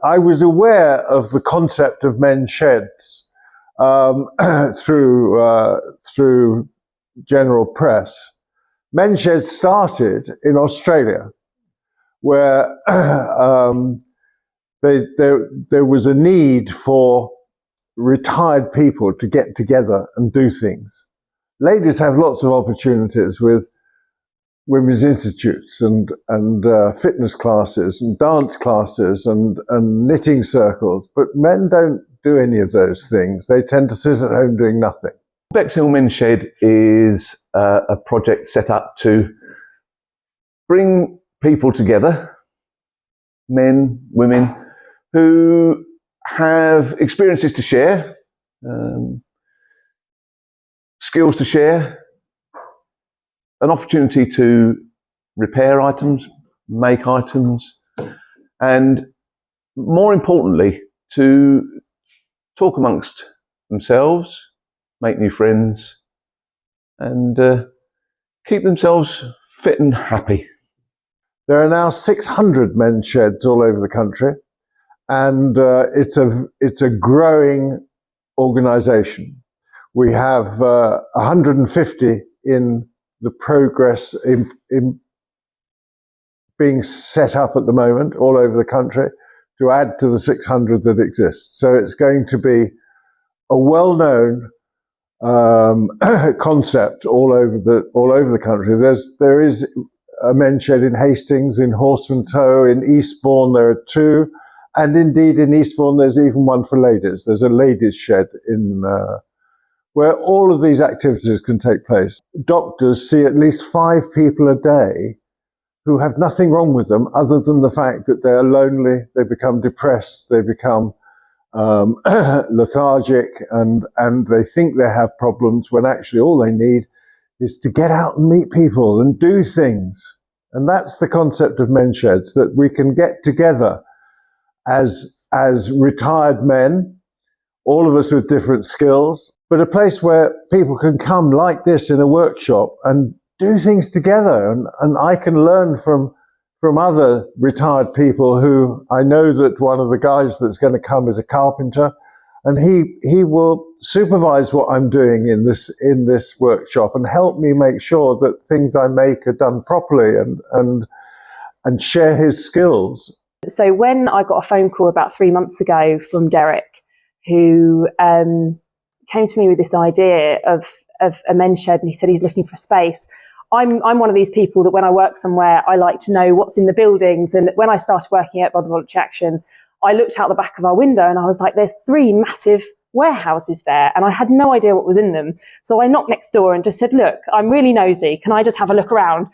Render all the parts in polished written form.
I was aware of the concept of men's sheds through general press. Men's sheds started in Australia, where there was a need for retired people to get together and do things. Ladies have lots of opportunities with women's institutes and fitness classes and dance classes and knitting circles, but men don't do any of those things. They tend to sit at home doing nothing. Bexhill Men's Shed is a project set up to bring people together, men, women, who have experiences to share, skills to share, an opportunity to repair items, make items, and more importantly, to talk amongst themselves, make new friends, and keep themselves fit and happy. There are now 600 men's sheds all over the country, and it's a growing organisation. We have 150 in the progress in being set up at the moment all over the country to add to the 600 that exist. So it's going to be a well-known concept all over the country. There is a men's shed in Hastings, in Horsemantoe, in Eastbourne there are 2, and indeed in Eastbourne there's even one for ladies. There's a ladies' shed in where all of these activities can take place. Doctors see at least 5 people a day who have nothing wrong with them other than the fact that they're lonely, they become depressed, they become lethargic, and they think they have problems when actually all they need is to get out and meet people and do things. And that's the concept of men's sheds, that we can get together as retired men, all of us with different skills, but a place where people can come like this in a workshop and do things together. And I can learn from other retired people who, I know that one of the guys that's going to come is a carpenter, and he will supervise what I'm doing in this workshop and help me make sure that things I make are done properly and share his skills. So when I got a phone call about 3 months ago from Derek, who came to me with this idea of a men's shed, and he said he's looking for space. I'm one of these people that when I work somewhere, I like to know what's in the buildings. And when I started working at Brother Voluntary Action, I looked out the back of our window and I was like, there's 3 massive warehouses there, and I had no idea what was in them. So I knocked next door and just said, look, I'm really nosy. Can I just have a look around?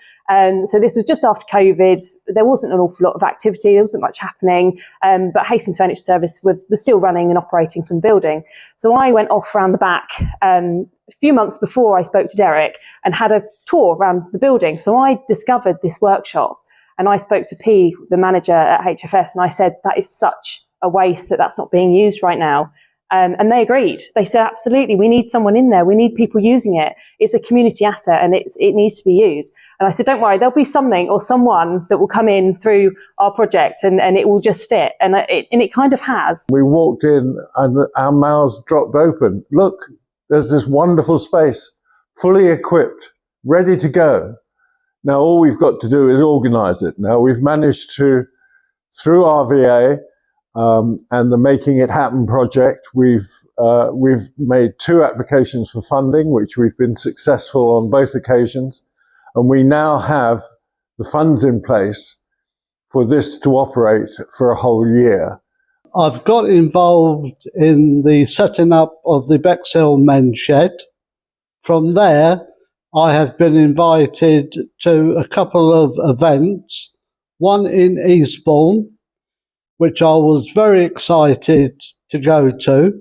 So this was just after COVID. There wasn't an awful lot of activity. There wasn't much happening. But Hastings Furniture Service was still running and operating from the building. So I went off around the back a few months before I spoke to Derek and had a tour around the building. So I discovered this workshop, and I spoke to P, the manager at HFS, and I said, that is such a waste that's not being used right now. And they agreed. They said, absolutely, we need someone in there. We need people using it. It's a community asset and it needs to be used. And I said, don't worry, there'll be something or someone that will come in through our project and it will just fit. And it kind of has. We walked in and our mouths dropped open. Look, there's this wonderful space, fully equipped, ready to go. Now, all we've got to do is organise it. Now, we've managed to, through RVA, and the Making It Happen project, we've made 2 applications for funding, which we've been successful on both occasions, and we now have the funds in place for this to operate for a whole year. I've got involved in the setting up of the Bexhill Men's Shed. From there, I have been invited to a couple of events, one in Eastbourne, which I was very excited to go to.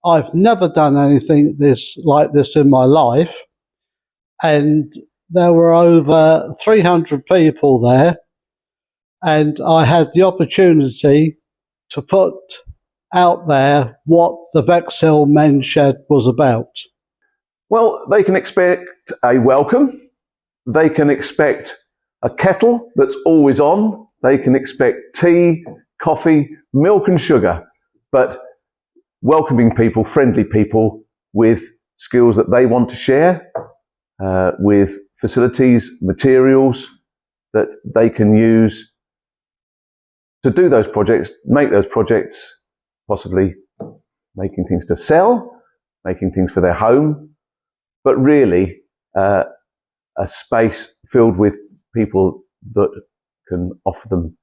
I've never done anything like this in my life, and there were over 300 people there, and I had the opportunity to put out there what the Bexhill Men's Shed was about. Well, they can expect a welcome, they can expect a kettle that's always on, they can expect tea, coffee, milk and sugar, but welcoming people, friendly people with skills that they want to share, with facilities, materials that they can use to do those projects, make those projects, possibly making things to sell, making things for their home, but really a space filled with people that can offer them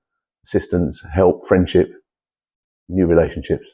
assistance, help, friendship, new relationships.